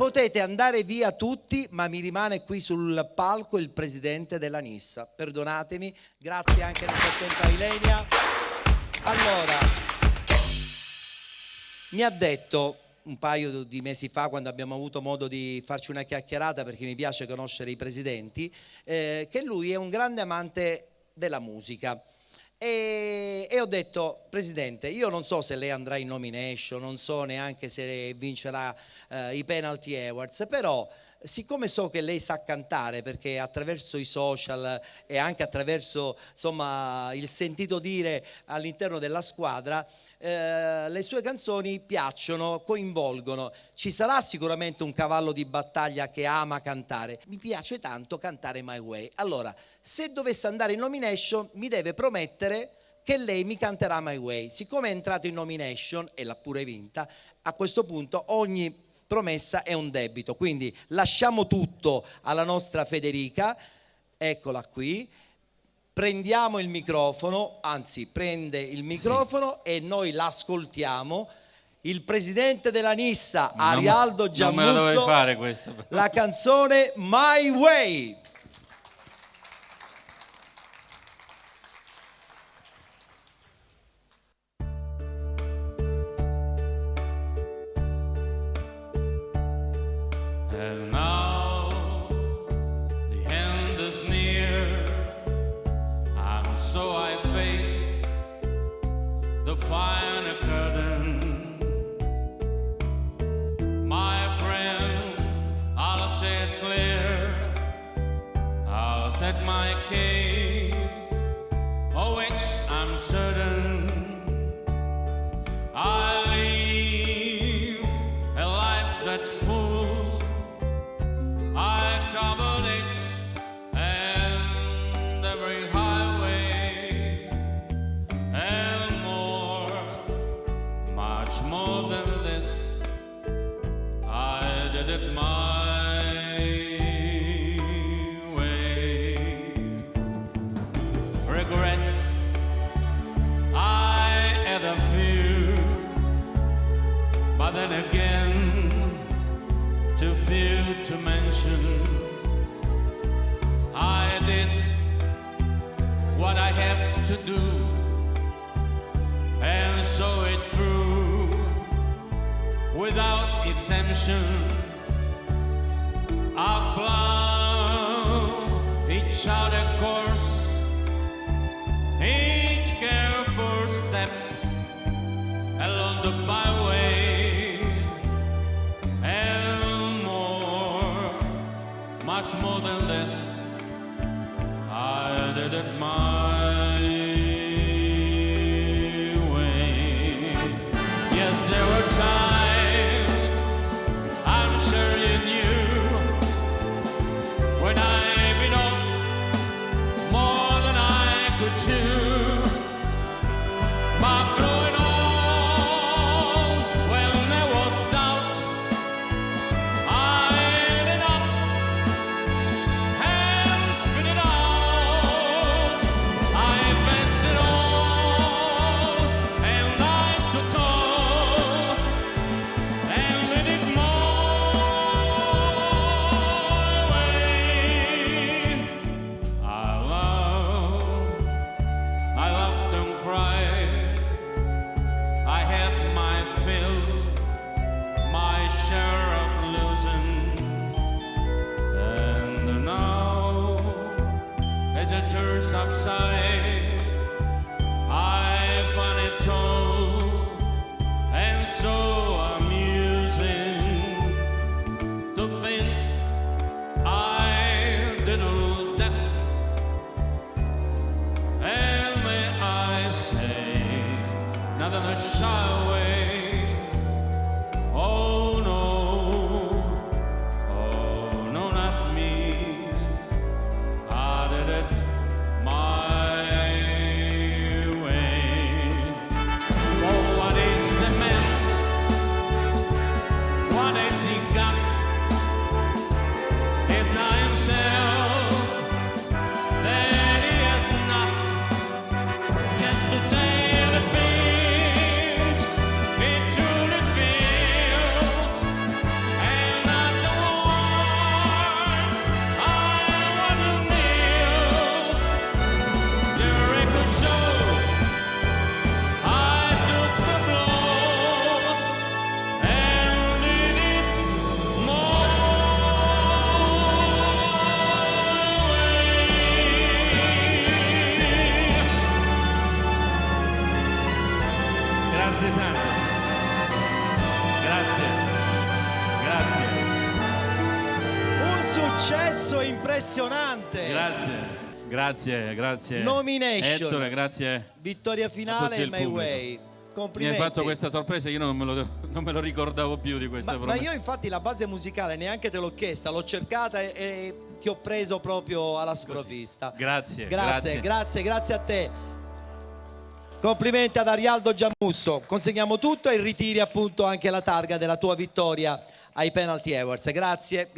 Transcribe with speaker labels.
Speaker 1: Potete andare via tutti, ma mi rimane qui sul palco il presidente della Nissa. Perdonatemi, grazie anche nel frattempo a Ilenia. Allora, mi ha detto un paio di mesi fa, quando abbiamo avuto modo di farci una chiacchierata, perché mi piace conoscere i presidenti, che lui è un grande amante della musica. E ho detto: Presidente, io non so se lei andrà in nomination, non so neanche se vincerà i Penalty Awards, però siccome so che lei sa cantare, perché attraverso i social e anche attraverso, insomma, il sentito dire all'interno della squadra, le sue canzoni piacciono, coinvolgono. Ci sarà sicuramente un cavallo di battaglia che ama cantare. Mi piace tanto cantare My Way. Allora, se dovesse andare in nomination, mi deve promettere che lei mi canterà My Way. Siccome è entrato in nomination e l'ha pure vinta, a questo punto ogni promessa è un debito. Quindi lasciamo tutto alla nostra Federica, eccola qui. Prendiamo il microfono, anzi prende il microfono, sì, e noi l'ascoltiamo. Il presidente della Nissa, Arialdo Giammusso,
Speaker 2: non me la dovevi fare questa, però.
Speaker 1: La canzone My Way.
Speaker 2: And now the end is near, and so I face the final curtain. My friend, I'll say it clear, I'll set my case, of which I'm certain. I live a life that's full. I traveled each and every highway and more, much more than this. I did it my way. Regrets, I had a few, but then again, too few to mention. I did what I had to do and saw it through without exemption. I plowed each other course, each careful step along the byway, and more, much more than this. I did it my way. Yes, there were times, I'm sure you knew, when I bit off more than I could chew. But through it all, when there was doubt, I ended up and spit it out. I faced it all, and I stood tall, and did it my way. I laughed and cried. I had my fill, my share of losing. And now, as it turns upside, I find it all and so amusing to think I did all that. And may I say, not in a shy way, oh no, not me. I did it my way. Oh, what is a man? What has he got? It's not himself that he has not. Just to say the things he truly Grazie tanto. Grazie. Grazie.
Speaker 1: Un successo impressionante.
Speaker 2: Grazie.
Speaker 1: Nomination.
Speaker 2: Ettore, grazie.
Speaker 1: Vittoria
Speaker 2: A
Speaker 1: finale
Speaker 2: tutto il
Speaker 1: My
Speaker 2: pubblico.
Speaker 1: Way.
Speaker 2: Mi
Speaker 1: Complimenti.
Speaker 2: hai fatto questa sorpresa, io non me lo ricordavo più di questa
Speaker 1: Ma
Speaker 2: promessa.
Speaker 1: io infatti la base musicale neanche te l'ho chiesta, l'ho cercata e ti ho preso proprio alla sprovvista.
Speaker 2: Grazie.
Speaker 1: Grazie a te. Complimenti ad Arialdo Giamusso. Consegniamo tutto e ritiri appunto anche la targa della tua vittoria ai Penalty Awards. Grazie.